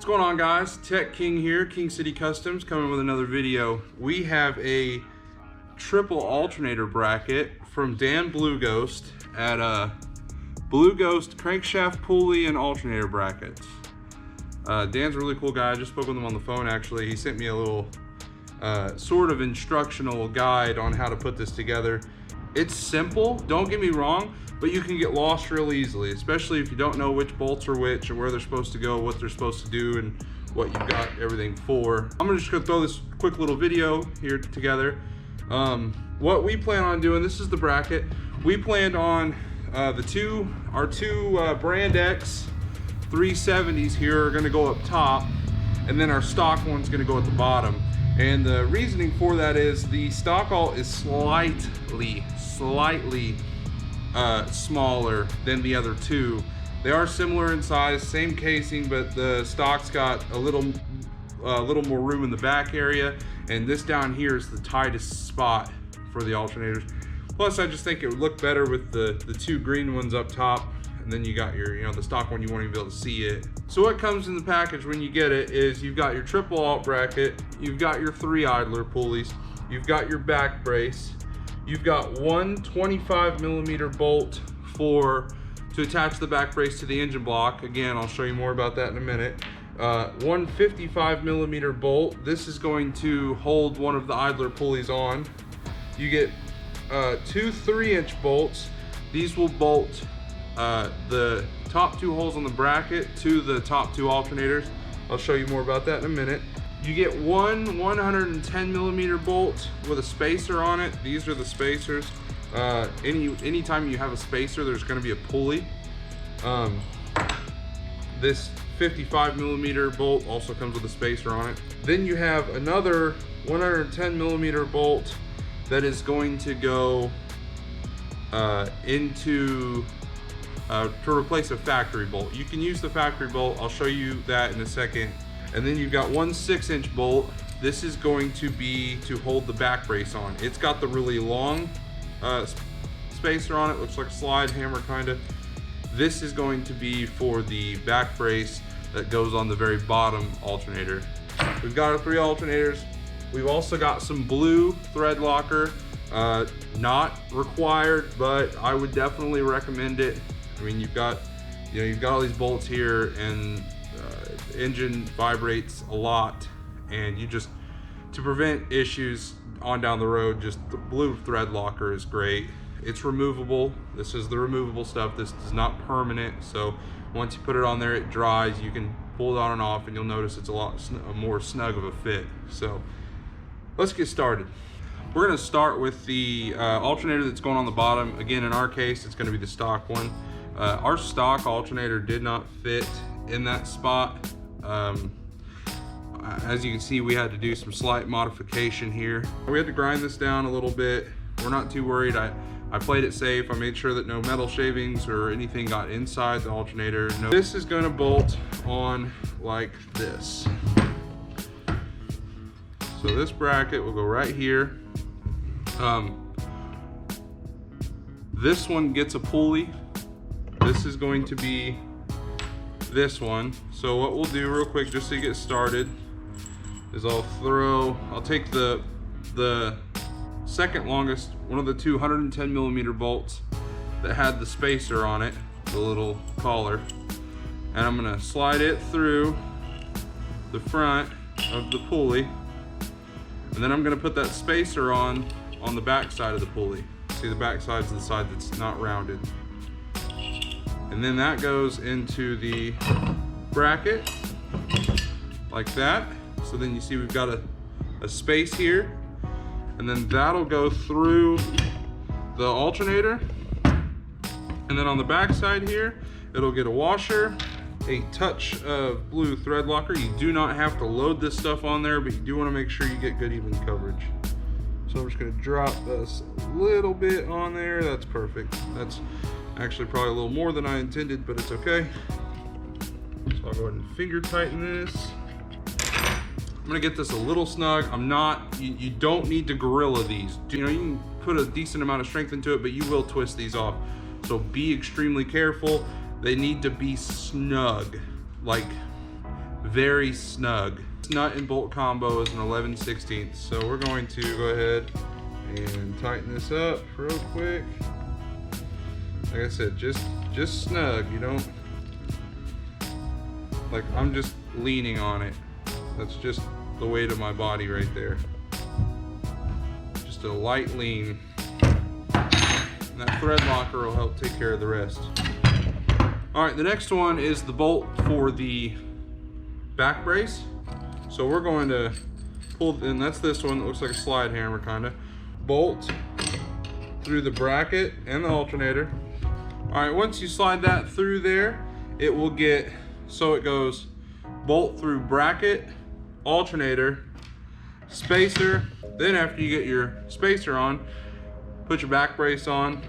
going on, guys? Tech King here, King City Customs, coming with another video. We have a triple alternator bracket from Dan Blue Ghost at Blue Ghost Crankshaft Pulley and Alternator Brackets. Dan's a really cool guy. I just spoke with him on the phone actually. He sent me a little sort of instructional guide on how to put this together. It's simple, don't get me wrong, but you can get lost real easily, especially if you don't know which bolts are which and where they're supposed to go, what they're supposed to do, and what you've got everything for. I'm just gonna throw this quick little video here together. What we plan on doing, this is the bracket. We planned on our two Brand X 370s here are gonna go up top, and then our stock one's gonna go at the bottom. And the reasoning for that is the stock alt is slightly smaller than the other two. They are similar in size, same casing, but the stock's got a little more room in the back area, and this down here is the tightest spot for the alternators. Plus, I just think it would look better with the two green ones up top, and then you got your, the stock one, you won't even be able to see it. So what comes in the package when you get it is you've got your triple alt bracket, you've got your 3 idler pulleys, you've got your back brace, you've got one 25mm bolt to attach the back brace to the engine block. Again, I'll show you more about that in a minute. One 55mm bolt. This is going to hold one of the idler pulleys on. You get 2 3-inch bolts. These will bolt the top 2 holes on the bracket to the top 2 alternators. I'll show you more about that in a minute. You get one 110mm bolt with a spacer on it. These are the spacers. Anytime you have a spacer, there's going to be a pulley. This 55mm bolt also comes with a spacer on it. Then you have another 110mm bolt that is going to go to replace a factory bolt. You can use the factory bolt. I'll show you that in a second. And then you've got one 6-inch bolt. This is going to be to hold the back brace on. It's got the really long spacer on it. Looks like a slide hammer kind of. This is going to be for the back brace that goes on the very bottom alternator. We've got our 3 alternators. We've also got some blue thread locker. Not required, but I would definitely recommend it. I mean, you've got all these bolts here, and engine vibrates a lot, and to prevent issues on down the road, just the blue thread locker is great. It's removable. This is the removable stuff. This is not permanent, so once you put it on there, it dries. You can pull it on and off, and you'll notice it's a lot more snug of a fit. So let's get started. We're going to start with the alternator that's going on the bottom. Again, in our case, it's going to be the stock one. Our stock alternator did not fit in that spot. As you can see, we had to do some slight modification here. We had to grind this down a little bit. We're not too worried. I played it safe. I made sure that no metal shavings or anything got inside the alternator. No. This is going to bolt on like this. So this bracket will go right here. This one gets a pulley. This is going to be this one. So what we'll do real quick, just to get started, is I'll take the second longest, one of the 210mm bolts that had the spacer on it, the little collar, and I'm gonna slide it through the front of the pulley, and then I'm gonna put that spacer on the back side of the pulley. See, the back side's the side that's not rounded. And then that goes into the bracket like that. So then you see we've got a space here, and then that'll go through the alternator. And then on the back side here, it'll get a washer, a touch of blue thread locker. You do not have to load this stuff on there, but you do want to make sure you get good even coverage. So I'm just going to drop this a little bit on there. That's perfect. That's actually probably a little more than I intended, but it's okay. So I'll go ahead and finger tighten this. I'm gonna get this a little snug. You don't need to gorilla these. You can put a decent amount of strength into it, but you will twist these off. So be extremely careful. They need to be snug, like very snug. This nut and bolt combo is an 11/16. So we're going to go ahead and tighten this up real quick. Like I said, just snug. You don't, like, I'm just leaning on it. That's just the weight of my body right there. Just a light lean. And that thread locker will help take care of the rest. All right, the next one is the bolt for the back brace. So we're going to pull, and that's this one that looks like a slide hammer kinda. Bolt through the bracket and the alternator. All right, once you slide that through there, it will get, so it goes bolt through bracket, alternator, spacer. Then after you get your spacer on, put your back brace on.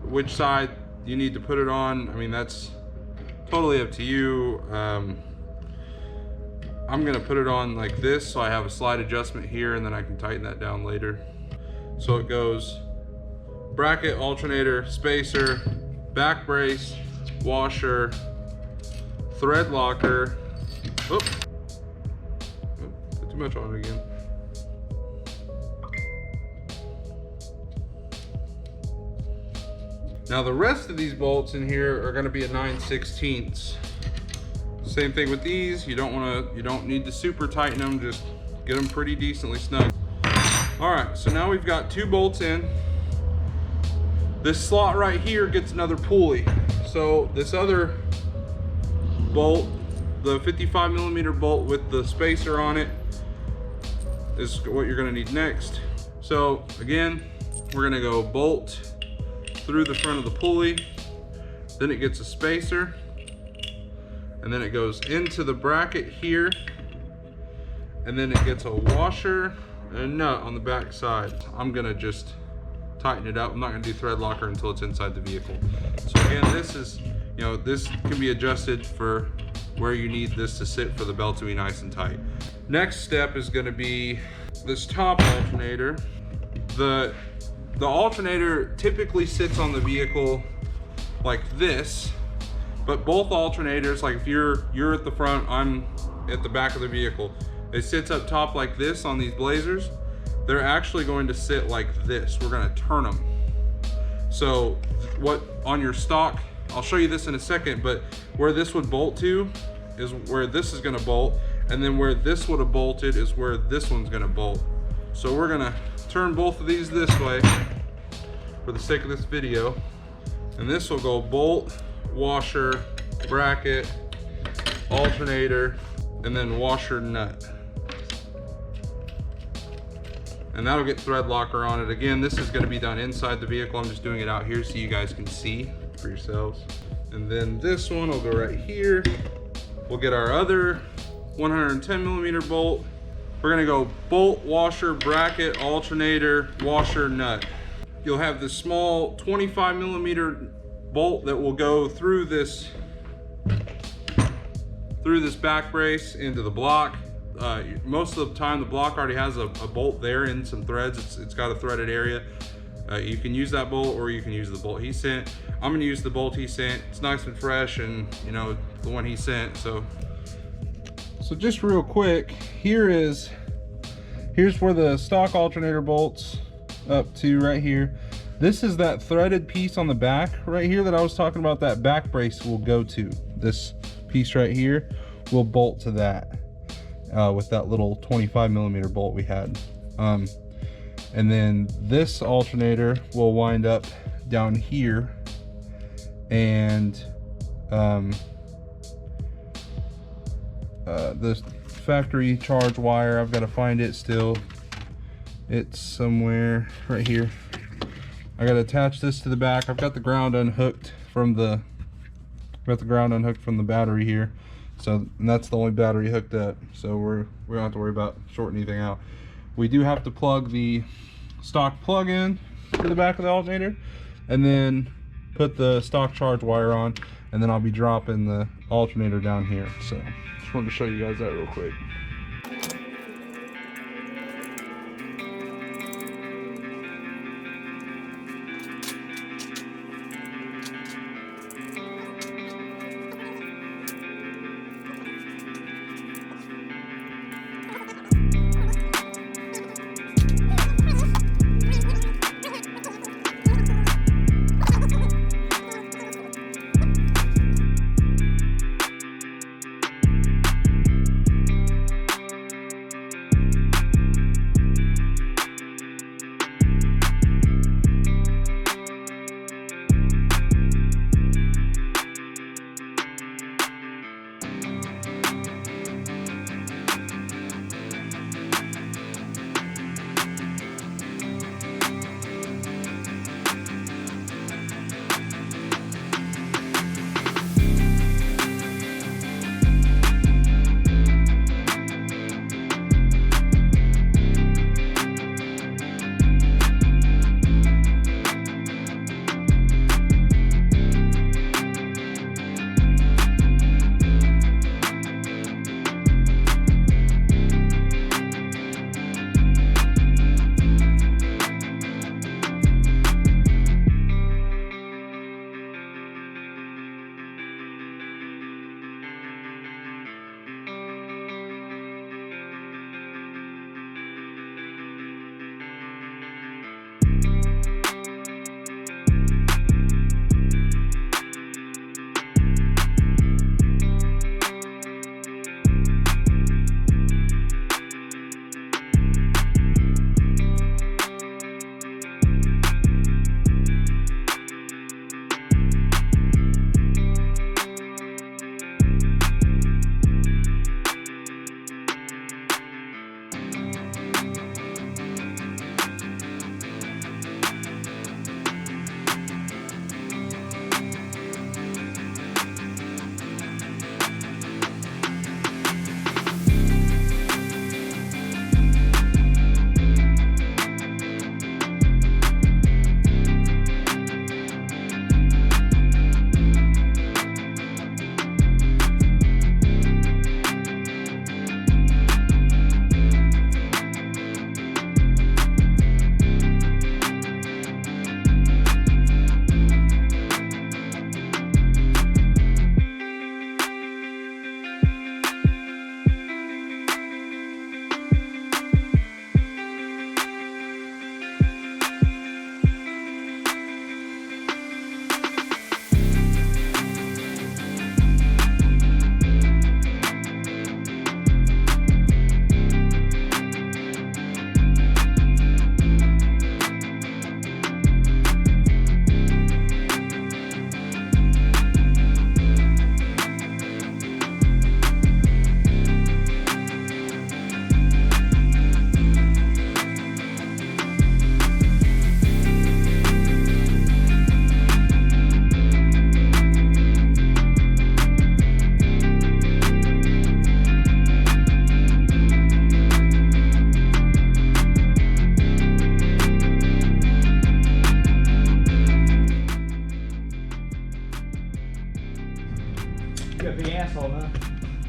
Which side you need to put it on, I mean, that's totally up to you. I'm gonna put it on like this so I have a slide adjustment here, and then I can tighten that down later. So it goes bracket, alternator, spacer, back brace, washer, thread locker. Oh, put too much on it again. Now the rest of these bolts in here are going to be a 9/16. Same thing with these. You don't need to super tighten them. Just get them pretty decently snug. All right, so now we've got 2 bolts in. This slot right here gets another pulley. So this other bolt, the 55mm bolt with the spacer on it, is what you're going to need next. So again, we're going to go bolt through the front of the pulley, then it gets a spacer, and then it goes into the bracket here, and then it gets a washer and a nut on the back side. I'm gonna just tighten it up. I'm not gonna do thread locker until it's inside the vehicle. So again, this is, you know, this can be adjusted for where you need this to sit for the belt to be nice and tight. Next step is gonna be this top alternator. The alternator typically sits on the vehicle like this, but both alternators, like if you're at the front, I'm at the back of the vehicle, it sits up top like this on these blazers. They're actually going to sit like this. We're gonna turn them. So what on your stock, I'll show you this in a second, but where this would bolt to is where this is gonna bolt, and then where this would have bolted is where this one's gonna bolt. So we're gonna turn both of these this way for the sake of this video, and this will go bolt, washer, bracket, alternator, and then washer nut, and that'll get thread locker on it. Again, this is going to be done inside the vehicle. I'm just doing it out here so you guys can see for yourselves. And then this one will go right here. We'll get our other 110mm bolt. We're gonna go bolt, washer, bracket, alternator, washer, nut. You'll have this small 25mm bolt that will go through this back brace into the block. Most of the time the block already has a bolt there and some threads. It's got a threaded area. You can use that bolt or you can use the bolt he sent. I'm gonna use the bolt he sent. It's nice and fresh, and you know, the one he sent. So just real quick, here's where the stock alternator bolts up to right here. This is that threaded piece on the back right here that I was talking about. That back brace will go to. This piece right here will bolt to that with that little 25mm bolt we had. And then this alternator will wind up down here, and the factory charge wire, I've got to find it still. It's somewhere right here. I got to attach this to the back. I've got the ground unhooked from the battery here. So, and that's the only battery hooked up. So we don't have to worry about shorting anything out. We do have to plug the stock plug in to the back of the alternator, and then put the stock charge wire on, and then I'll be dropping the alternator down here. So just wanted to show you guys that real quick.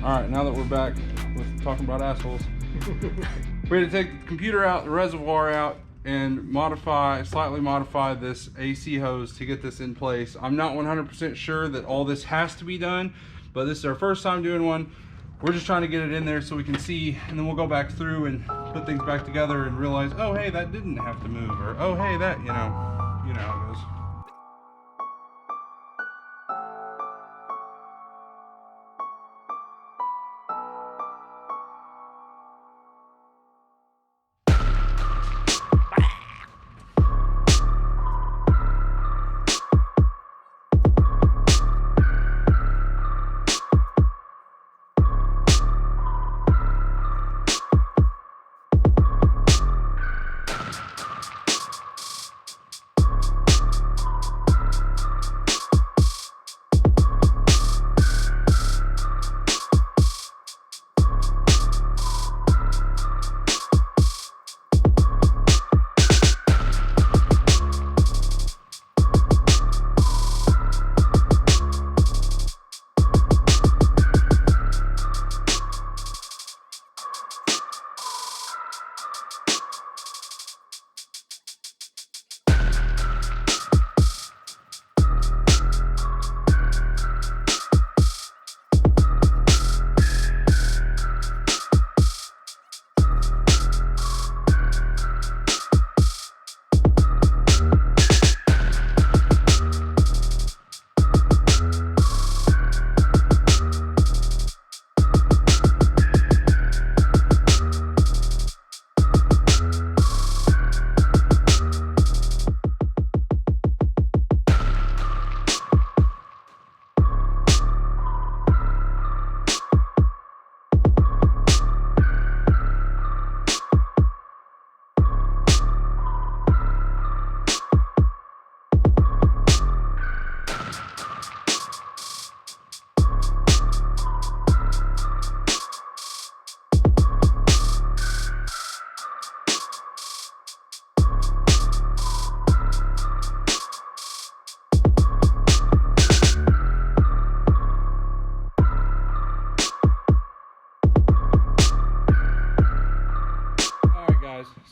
All right, now that we're back with talking about assholes, we had to take the computer out, the reservoir out, and slightly modify this AC hose to get this in place. I'm not 100% sure that all this has to be done, but this is our first time doing one. We're just trying to get it in there so we can see, and then we'll go back through and put things back together and realize, oh hey, that didn't have to move, or oh hey, that, you know how it goes.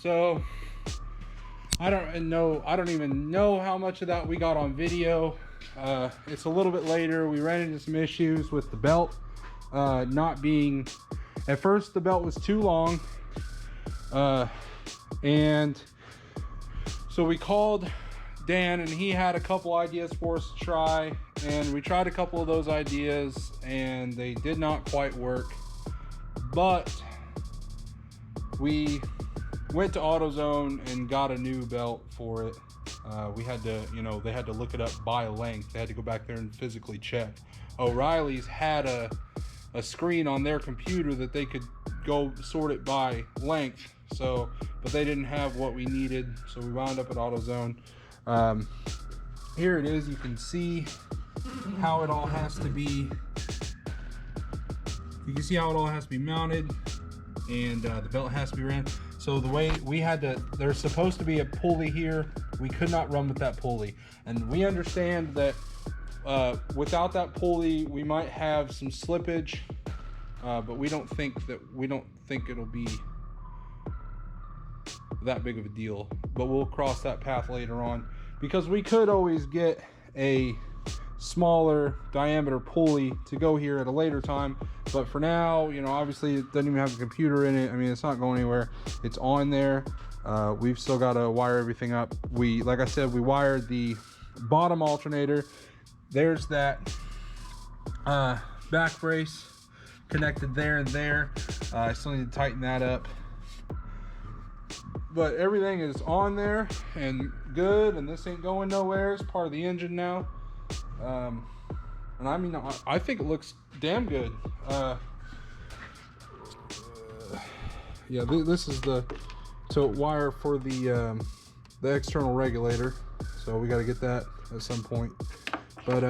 So I don't even know how much of that we got on video. It's a little bit later. We ran into some issues with the belt not being, at first the belt was too long, and so we called Dan and he had a couple ideas for us to try, and we tried a couple of those ideas and they did not quite work, but we went to AutoZone and got a new belt for it. We had to, they had to look it up by length. They had to go back there and physically check. O'Reilly's had a screen on their computer that they could go sort it by length, but they didn't have what we needed, so we wound up at AutoZone. Here it is. You can see how it all has to be. You can see how it all has to be mounted, and the belt has to be ran. So the way we had to, there's supposed to be a pulley here. We could not run with that pulley, and we understand that without that pulley we might have some slippage, but we don't think it'll be that big of a deal. But we'll cross that path later on, because we could always get a smaller diameter pulley to go here at a later time, but for now, obviously it doesn't even have a computer in it. I mean, it's not going anywhere. It's on there. We've still got to wire everything up. Like I said, we wired the bottom alternator. There's that back brace connected there and there. I still need to tighten that up, but everything is on there and good, and this ain't going nowhere. It's part of the engine now. And I mean, I think it looks damn good. Yeah, this is the tilt wire for the external regulator, so we got to get that at some point. But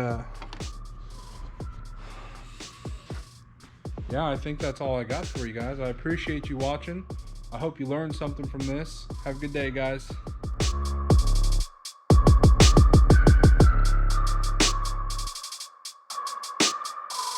yeah, I think that's all I got for you guys. I appreciate you watching. I hope you learned something from this. Have a good day, guys.